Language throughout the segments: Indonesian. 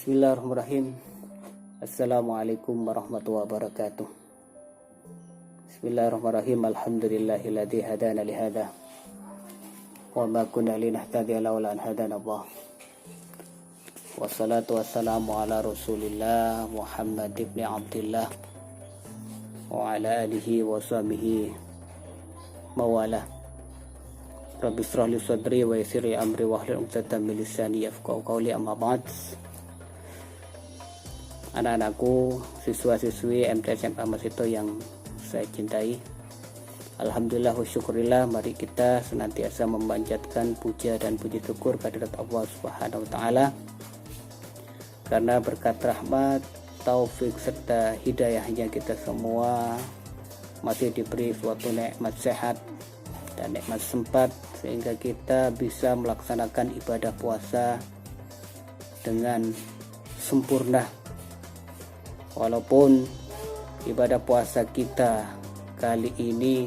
Bismillahirrahmanirrahim. Assalamualaikum warahmatullahi wabarakatuh. Bismillahirrahmanirrahim. Alhamdulillahilladzi hadana li hada wa ma kunna linahtadiya laula an hadana Allah. Wassalatu wassalamu ala Rasulillah Muhammad ibn Abdullah wa ala alihi wa sahbihi mawalah. Rabbi shrah li sadri wa yassir li amri wahlul 'uqdatam min lisani yafqahu qawli, amma ba'd. Anak-anakku, siswa-siswi MTS SMA Masito yang saya cintai, alhamdulillah wa syukurillah, mari kita senantiasa memanjatkan puja dan puji syukur kehadirat Allah Subhanahu wa taala, karena berkat rahmat, taufik serta hidayahnya kita semua masih diberi suatu nikmat sehat dan nikmat sempat sehingga kita bisa melaksanakan ibadah puasa dengan sempurna. Walaupun ibadah puasa kita kali ini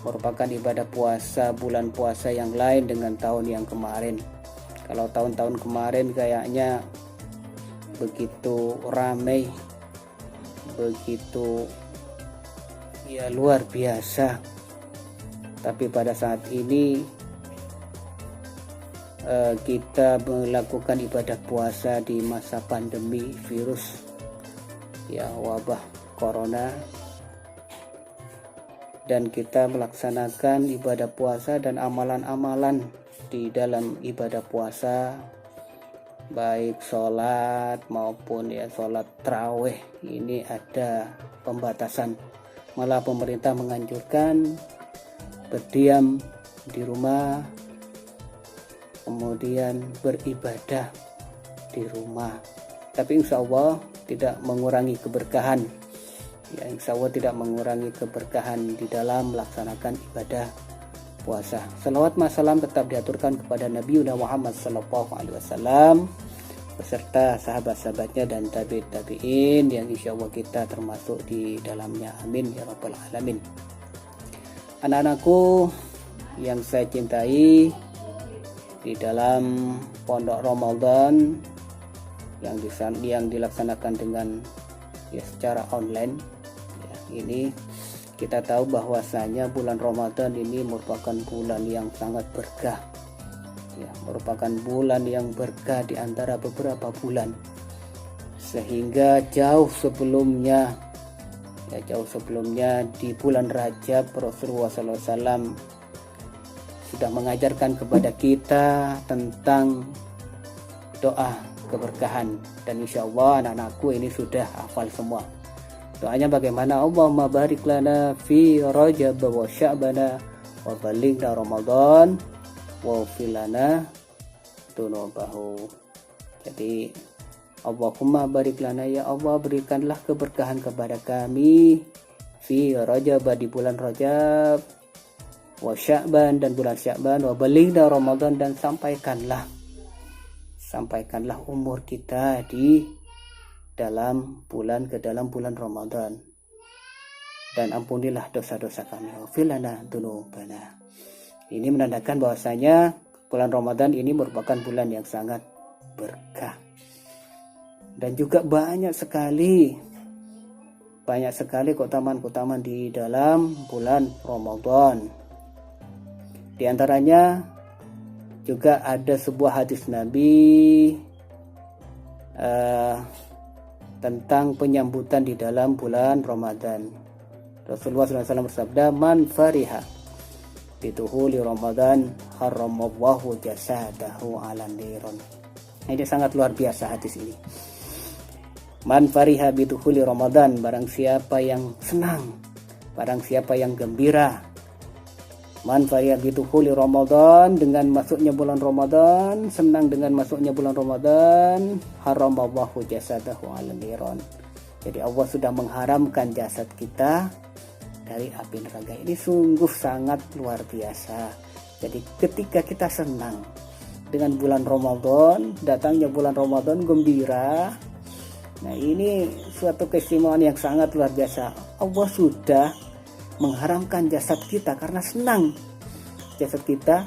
merupakan ibadah puasa bulan puasa yang lain dengan tahun yang kemarin. Kalau tahun-tahun kemarin kayaknya begitu ramai, begitu ya luar biasa. Tapi pada saat ini kita melakukan ibadah puasa di masa pandemi virus ya wabah corona, dan kita melaksanakan ibadah puasa dan amalan-amalan di dalam ibadah puasa, baik sholat maupun ya sholat tarawih ini ada pembatasan. Malah pemerintah menganjurkan berdiam di rumah, kemudian beribadah di rumah. Tapi insya Allah tidak mengurangi keberkahan, ya insya Allah tidak mengurangi keberkahan di dalam melaksanakan ibadah puasa. Salawat masalam tetap diaturkan kepada Nabi Muhammad SAW beserta sahabat-sahabatnya dan tabi'in yang insya Allah kita termasuk di dalamnya, amin ya rabbal alamin. Anak-anakku yang saya cintai, di dalam pondok Ramadan yang dilaksanakan dengan ya secara online ya, ini kita tahu bahwasanya bulan Ramadan ini merupakan bulan yang sangat berkah ya, merupakan bulan yang berkah di antara beberapa bulan, sehingga jauh sebelumnya di bulan Rajab Rasulullah SAW sudah mengajarkan kepada kita tentang doa keberkahan, dan insya Allah anak-anakku ini sudah hafal semua. Doanya bagaimana? Allahumma barik lana fi Rajab wa Sya'bana wa balighna Ramadan wa filana dunubahu. Jadi Allahumma barik lana, ya Allah berikanlah keberkahan kepada kami fi Rajab, di bulan Rajab, wa Sya'ban, dan bulan Sya'ban, wa balighna Ramadan, dan sampaikanlah umur kita di dalam bulan Ramadan, dan ampunilah dosa-dosa kami, wafilana dunubana. Ini menandakan bahwasanya bulan Ramadan ini merupakan bulan yang sangat berkah, dan juga banyak sekali keutamaan di dalam bulan Ramadan. Di antaranya juga ada sebuah hadis Nabi tentang penyambutan di dalam bulan Ramadan. Rasulullah SAW bersabda, man fariha bituhuli Ramadan haramallahu jasadahu ala niron. Ini sangat luar biasa hadis ini. Man fariha bituhuli Ramadan, barang siapa yang senang, barang siapa yang gembira, man fariha bituhuli Ramadan, dengan masuknya bulan Ramadan, senang dengan masuknya bulan Ramadan, haramallahu jasadahu ala niron. Jadi Allah sudah mengharamkan jasad kita dari api neraka. Ini sungguh sangat luar biasa. Jadi ketika kita senang dengan bulan Ramadan, datangnya bulan Ramadan gembira, nah ini suatu keistimewaan yang sangat luar biasa. Allah sudah mengharamkan jasad kita karena senang jasad kita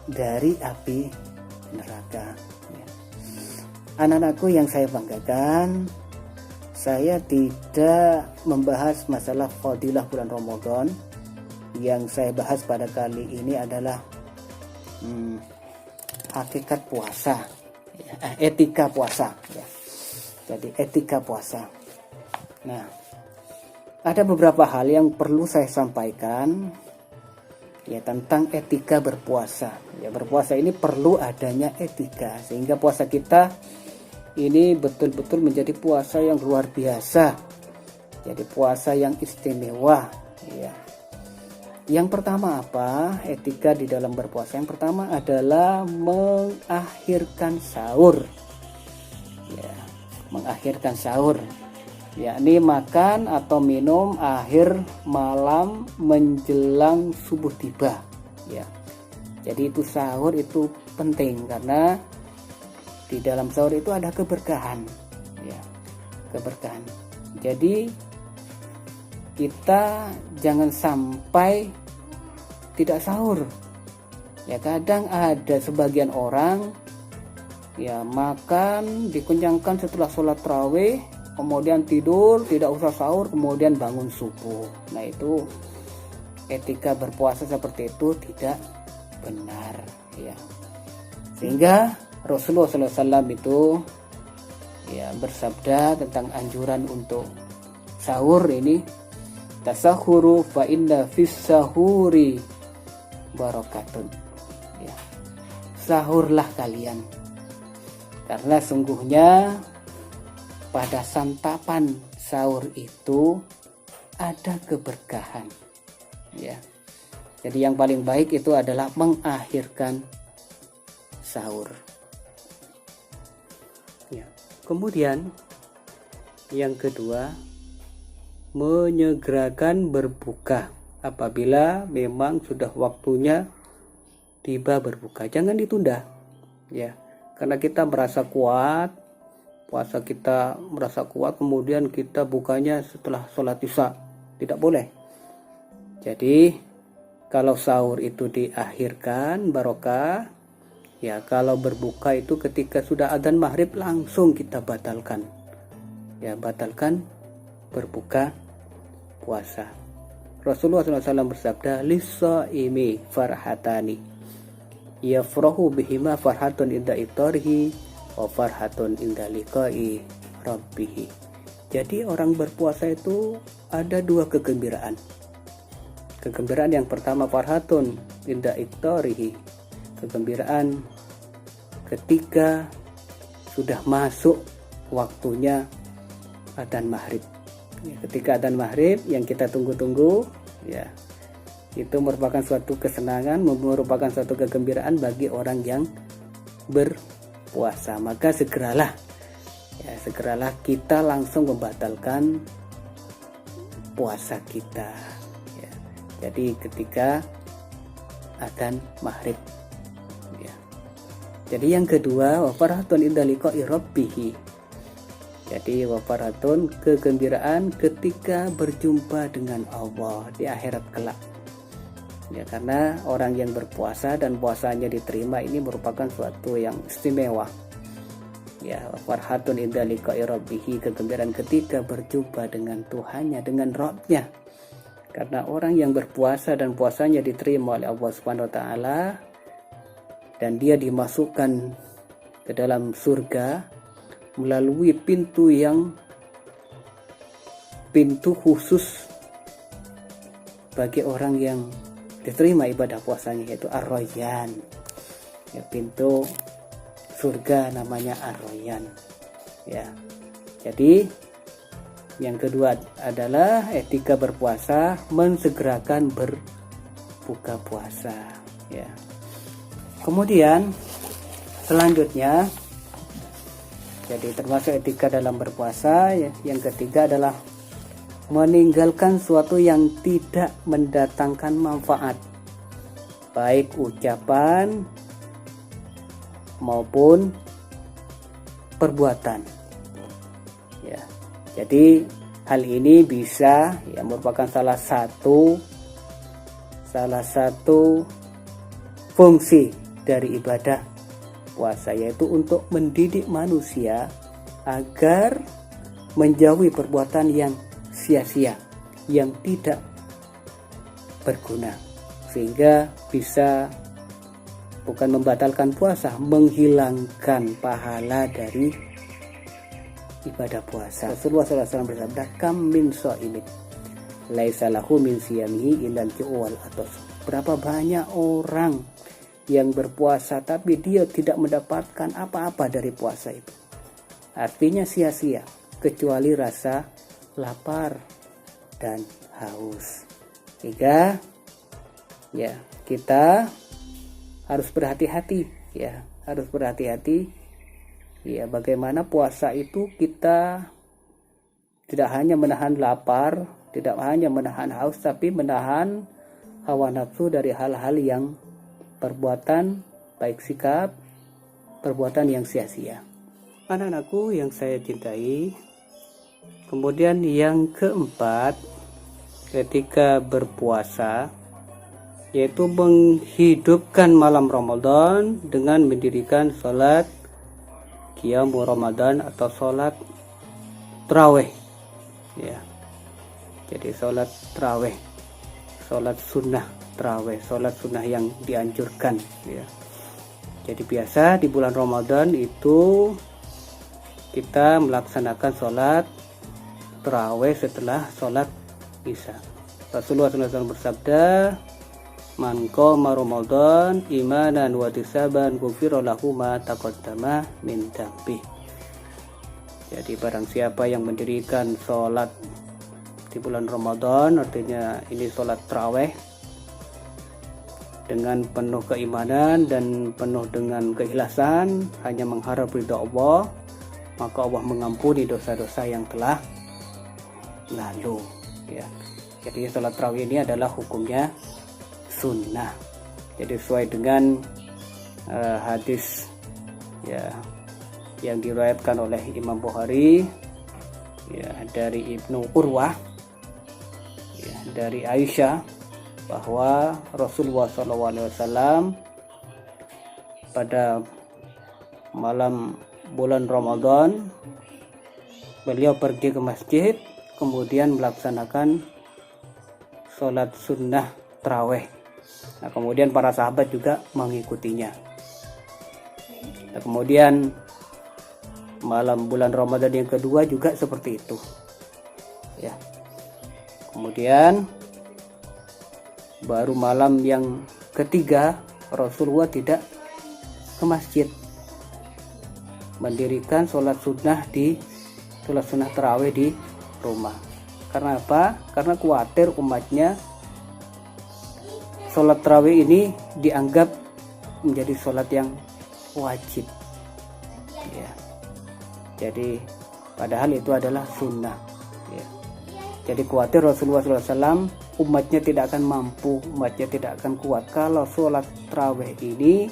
dari api neraka. anak-anakku yang saya banggakan, saya tidak membahas masalah fadilah bulan Ramadan. Yang saya bahas pada kali ini adalah hakikat puasa, etika puasa ya. Jadi etika puasa. Nah, ada beberapa hal yang perlu saya sampaikan ya tentang etika berpuasa. Ya, berpuasa ini perlu adanya etika sehingga puasa kita ini betul-betul menjadi puasa yang luar biasa. Jadi puasa yang istimewa ya. Yang pertama apa? Etika di dalam berpuasa. Yang pertama adalah mengakhirkan sahur. Ya, mengakhirkan sahur. Yakni makan atau minum akhir malam menjelang subuh tiba ya. Jadi itu sahur itu penting karena di dalam sahur itu ada keberkahan ya, keberkahan. Jadi kita jangan sampai tidak sahur ya. Kadang ada sebagian orang ya makan dikenyangkan setelah sholat tarawih, kemudian tidur, tidak usah sahur, kemudian bangun subuh. Nah, itu etika berpuasa seperti itu tidak benar ya. Sehingga Rasulullah SAW itu ya bersabda tentang anjuran untuk sahur ini, tasahuru fa inna fis sahuri barakatun ya. Sahurlah kalian karena sungguhnya pada santapan sahur itu ada keberkahan ya. Jadi yang paling baik itu adalah mengakhirkan sahur ya. Kemudian yang kedua, menyegerakan berbuka apabila memang sudah waktunya tiba berbuka. Jangan ditunda ya, karena kita merasa kuat, puasa kita merasa kuat, kemudian kita bukanya setelah sholat isya. Tidak boleh. Jadi kalau sahur itu diakhirkan barokah ya. Kalau berbuka itu ketika sudah adzan maghrib langsung kita batalkan ya, batalkan berbuka puasa. Rasulullah SAW bersabda, lis-shaimi farhatani yafrahu bihima farhatun inda iftarihi wa farhatun inda liqa'i rabbih. Jadi orang berpuasa itu ada dua kegembiraan. Kegembiraan yang pertama farhatun inda iftarihi, kegembiraan ketika sudah masuk waktunya adzan maghrib ya. Ketika adzan maghrib yang kita tunggu-tunggu ya, itu merupakan suatu kesenangan, merupakan suatu kegembiraan bagi orang yang berpuasa. Maka segeralah ya, segeralah kita langsung membatalkan puasa kita ya. Jadi ketika adzan maghrib ya. Jadi yang kedua, wa farhatun inda liqa'i rabbih. Jadi wa farhatun, kegembiraan ketika berjumpa dengan Allah di akhirat kelak ya. Karena orang yang berpuasa dan puasanya diterima ini merupakan suatu yang istimewa ya. Farhatun inda liqa'i rabbih, kegembiraan ketika berjumpa dengan Tuhannya, dengan Rabbnya. Karena orang yang berpuasa dan puasanya diterima oleh Allah Subhanahu wa taala dan dia dimasukkan ke dalam surga melalui pintu khusus bagi orang yang diterima ibadah puasanya, yaitu Ar-Rayyan ya, pintu surga namanya Ar-Rayyan ya. Jadi yang kedua adalah etika berpuasa, mensegerakan berbuka puasa ya. Kemudian selanjutnya, jadi termasuk etika dalam berpuasa ya, yang ketiga adalah meninggalkan suatu yang tidak mendatangkan manfaat, baik ucapan maupun perbuatan ya. Jadi hal ini bisa ya merupakan salah satu fungsi dari ibadah puasa, yaitu untuk mendidik manusia agar menjauhi perbuatan yang sia-sia, yang tidak berguna, sehingga bisa bukan membatalkan puasa, menghilangkan pahala dari ibadah puasa. Rasulullah SAW bersabda, kam min sha'imin laisa lahu min siyamihi illa al-ju' wal atash. Berapa banyak orang yang berpuasa tapi dia tidak mendapatkan apa-apa dari puasa itu. Artinya sia-sia, kecuali rasa lapar dan haus. Sehingga ya, kita harus berhati-hati ya, harus berhati-hati ya, bagaimana puasa itu kita tidak hanya menahan lapar, tidak hanya menahan haus, tapi menahan hawa nafsu dari hal-hal yang perbuatan baik sikap, perbuatan yang sia-sia. Anak-anakku yang saya cintai, kemudian yang keempat ketika berpuasa, yaitu menghidupkan malam Ramadan dengan mendirikan sholat Qiyamul Ramadan atau sholat Tarawih ya. Jadi sholat Tarawih, sholat sunnah Tarawih, sholat sunnah yang dianjurkan ya. Jadi biasa di bulan Ramadan itu kita melaksanakan sholat Tarawih setelah sholat Isya. Rasulullah SAW bersabda, man qama Ramadan imanan wa ihtisaban ghufira lahu ma taqaddama min dzambi. Jadi barang siapa yang mendirikan sholat di bulan Ramadan, artinya ini sholat tarawih, dengan penuh keimanan dan penuh dengan keikhlasan, hanya mengharap ridha Allah, maka Allah mengampuni dosa-dosa yang telah lalu ya. Jadi sholat tarawih ini adalah hukumnya sunnah. Jadi sesuai dengan hadis ya yang diriwayatkan oleh Imam Bukhari ya, dari Ibnu Urwah ya, dari Aisyah, bahwa Rasulullah SAW pada malam bulan Ramadan beliau pergi ke masjid, kemudian melaksanakan sholat sunnah tarawih. Nah, kemudian para sahabat juga mengikutinya. Nah, kemudian malam bulan Ramadan yang kedua juga seperti itu. Ya. Kemudian baru malam yang ketiga Rasulullah tidak ke masjid, mendirikan sholat sunnah tarawih di rumah. Karena apa? Karena khawatir umatnya sholat tarawih ini dianggap menjadi sholat yang wajib ya. Jadi padahal itu adalah sunnah ya. Jadi khawatir Rasulullah SAW umatnya tidak akan mampu, umatnya tidak akan kuat kalau sholat tarawih ini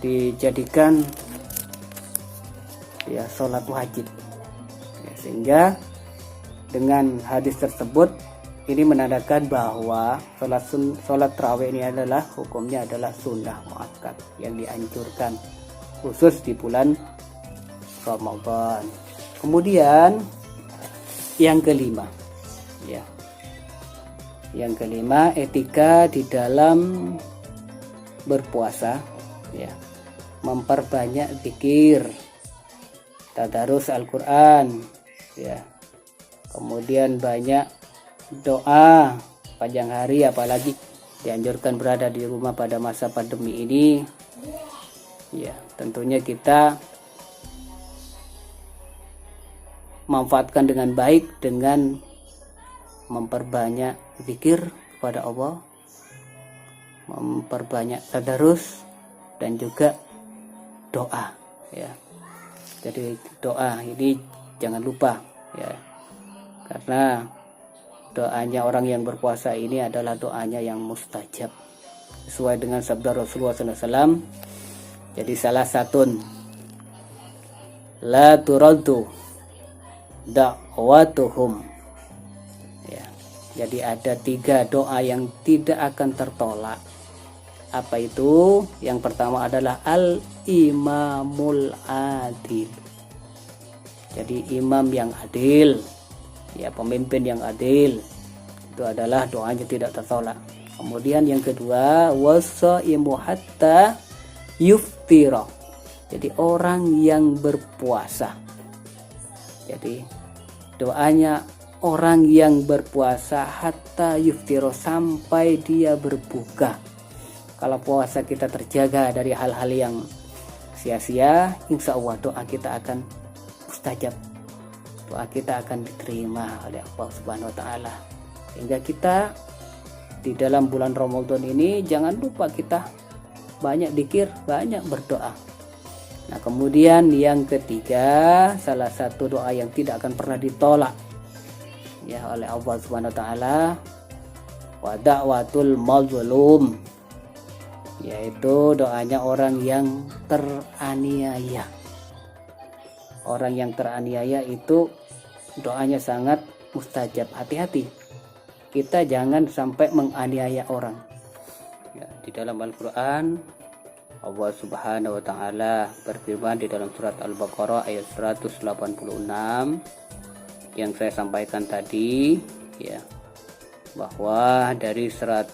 dijadikan ya sholat wajib ya. Sehingga dengan hadis tersebut ini menandakan bahwa sholat tarawih ini adalah hukumnya adalah sunnah muakkad yang dianjurkan khusus di bulan Ramadan. Kemudian yang kelima ya, yang kelima etika di dalam berpuasa ya, memperbanyak zikir, tadarus Al-Quran ya, kemudian banyak doa panjang hari, apalagi dianjurkan berada di rumah pada masa pandemi ini ya. Tentunya kita manfaatkan dengan baik dengan memperbanyak zikir kepada Allah, memperbanyak tadarus, dan juga doa ya. Jadi doa ini jangan lupa ya, karena doanya orang yang berpuasa ini adalah doanya yang mustajab sesuai dengan sabda Rasulullah SAW. Jadi salah satun la turaddu da'watuhum ya. Jadi ada 3 doa yang tidak akan tertolak Apa itu? Yang pertama adalah al-imamul adil. Jadi imam yang adil, ya pemimpin yang adil, itu adalah doanya tidak tertolak. Kemudian yang kedua, wasaimu hatta yuftira. Jadi orang yang berpuasa. Jadi doanya orang yang berpuasa hatta yuftira, sampai dia berbuka. Kalau puasa kita terjaga dari hal-hal yang sia-sia, insya Allah doa kita akan mustajab, doa kita akan diterima oleh Allah Subhanahu wa Ta'ala. Sehingga kita di dalam bulan Ramadan ini jangan lupa kita banyak dzikir, banyak berdoa. Nah, kemudian yang ketiga, salah satu doa yang tidak akan pernah ditolak ya oleh Allah Subhanahu wa Ta'ala, wa da'watul mazlum, yaitu doanya orang yang teraniaya. Orang yang teraniaya itu doanya sangat mustajab. Hati-hati, kita jangan sampai menganiaya orang ya. Di dalam Al-Quran Allah Subhanahu wa Ta'ala berfirman di dalam surat Al-Baqarah ayat 186 yang saya sampaikan tadi ya, bahwa dari surat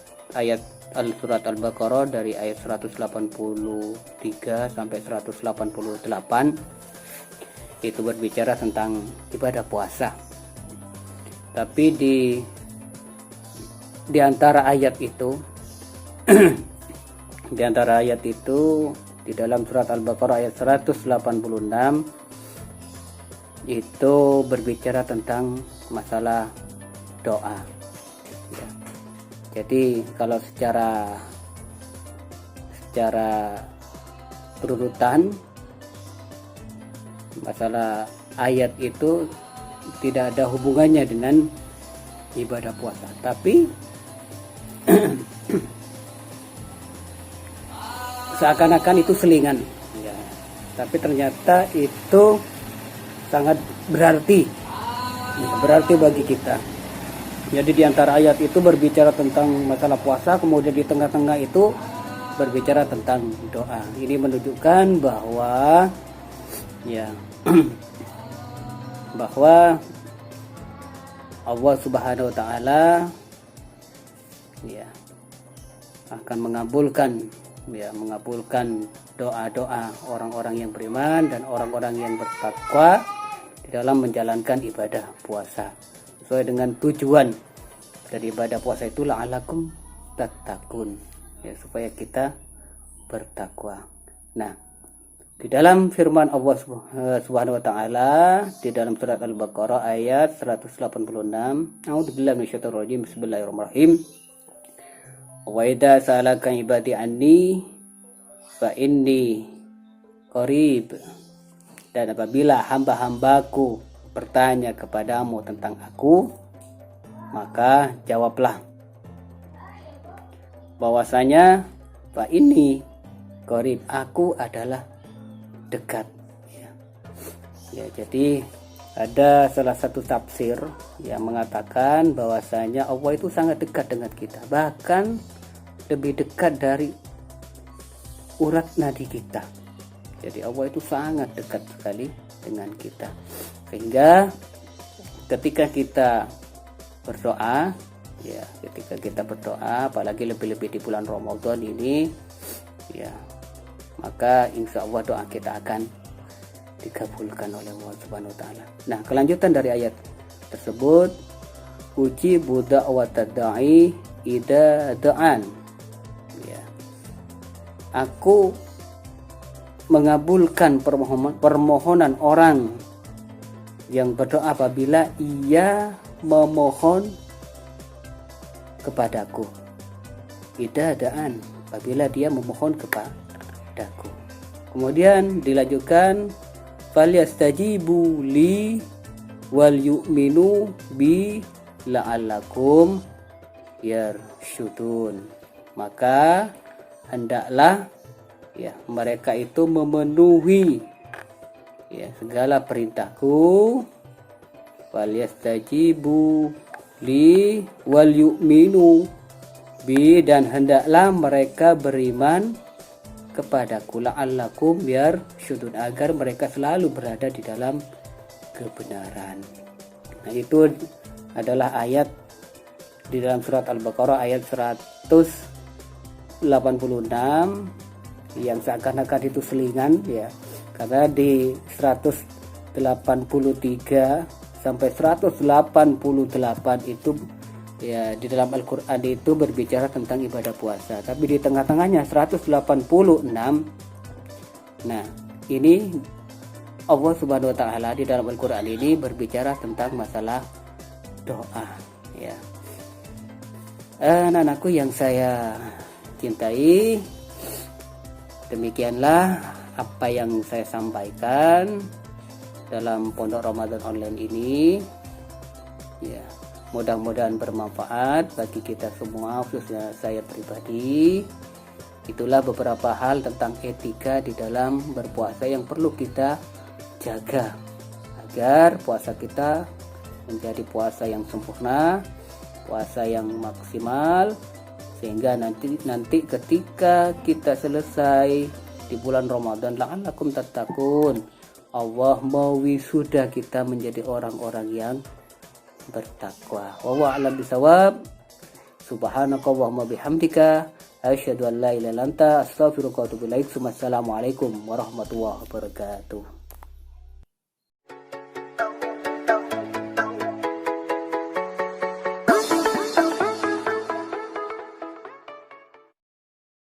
Al-Baqarah dari ayat 183 sampai 188 itu berbicara tentang ibadah puasa. Tapi di antara ayat itu di antara ayat itu di dalam surat Al-Baqarah ayat 186 itu berbicara tentang masalah doa ya. Jadi kalau secara berurutan masalah ayat itu tidak ada hubungannya dengan ibadah puasa, tapi seakan-akan itu selingan ya. Tapi ternyata itu sangat berarti bagi kita. Jadi di antara ayat itu berbicara tentang masalah puasa, kemudian di tengah-tengah itu berbicara tentang doa. Ini menunjukkan bahwa ya bahwa Allah Subhanahu wa Ta'ala ya akan mengabulkan doa-doa orang-orang yang beriman dan orang-orang yang bertakwa di dalam menjalankan ibadah puasa sesuai dengan tujuan dari ibadah puasa itu, la'alakum tattaqun ya, supaya kita bertakwa. Nah, di dalam firman Allah Subhanahu wa Ta'ala di dalam surat Al-Baqarah ayat 186, a'udzubillahi minasyaitonir rajim, bismillahirrahmanirrahim, wa idza sa'alaka ibadi anni fa inni qarib, dan apabila hamba-hambaku bertanya kepadamu tentang aku, maka jawablah bahwasanya fa inni qarib, aku adalah dekat ya. Jadi ada salah satu tafsir yang mengatakan bahwasanya Allah itu sangat dekat dengan kita, bahkan lebih dekat dari urat nadi kita. Jadi Allah itu sangat dekat sekali dengan kita, sehingga ketika kita berdoa ya, apalagi lebih-lebih di bulan Ramadan ini ya, maka insya Allah doa kita akan dikabulkan oleh Allah Subhanahu wa Ta'ala. Nah, kelanjutan dari ayat tersebut, ujibu da'watad da'i idza da'an ya, aku mengabulkan permohonan orang yang berdoa apabila ia memohon kepadaku. Idza da'an, apabila dia memohon kepadaku. Kemudian dilanjutkan, falyastajibu li wal yu'minu bi la'allakum yarsyudun. Maka hendaklah ya mereka itu memenuhi ya segala perintahku. Falyastajibu li wal yu'minu dan hendaklah mereka beriman kepadaku la'allakum biar syudun, agar mereka selalu berada di dalam kebenaran. Nah, itu adalah ayat di dalam surat Al-Baqarah ayat 186 yang seakan-akan itu selingan ya, karena di 183 sampai 188 itu ya di dalam Al-Quran itu berbicara tentang ibadah puasa, tapi di tengah-tengahnya 186. Nah, ini Allah Subhanahu wa taala di dalam Al-Quran ini berbicara tentang masalah doa ya. Anak-anakku yang saya cintai, demikianlah apa yang saya sampaikan dalam Pondok Ramadan Online ini ya. Mudah-mudahan bermanfaat bagi kita semua, khususnya saya pribadi. Itulah beberapa hal tentang etika di dalam berpuasa yang perlu kita jaga agar puasa kita menjadi puasa yang sempurna, puasa yang maksimal, sehingga nanti ketika kita selesai di bulan Ramadan, la'allakum tattaqun, Allah mau wisuda kita menjadi orang-orang yang bertakwa. Wallahu a'lam bishawab. Subhanakallahumma bihamdika asyhadu an la ilaha illa anta astaghfiruka wa atubu ilaik. Wassalamualaikum warahmatullahi wabarakatuh.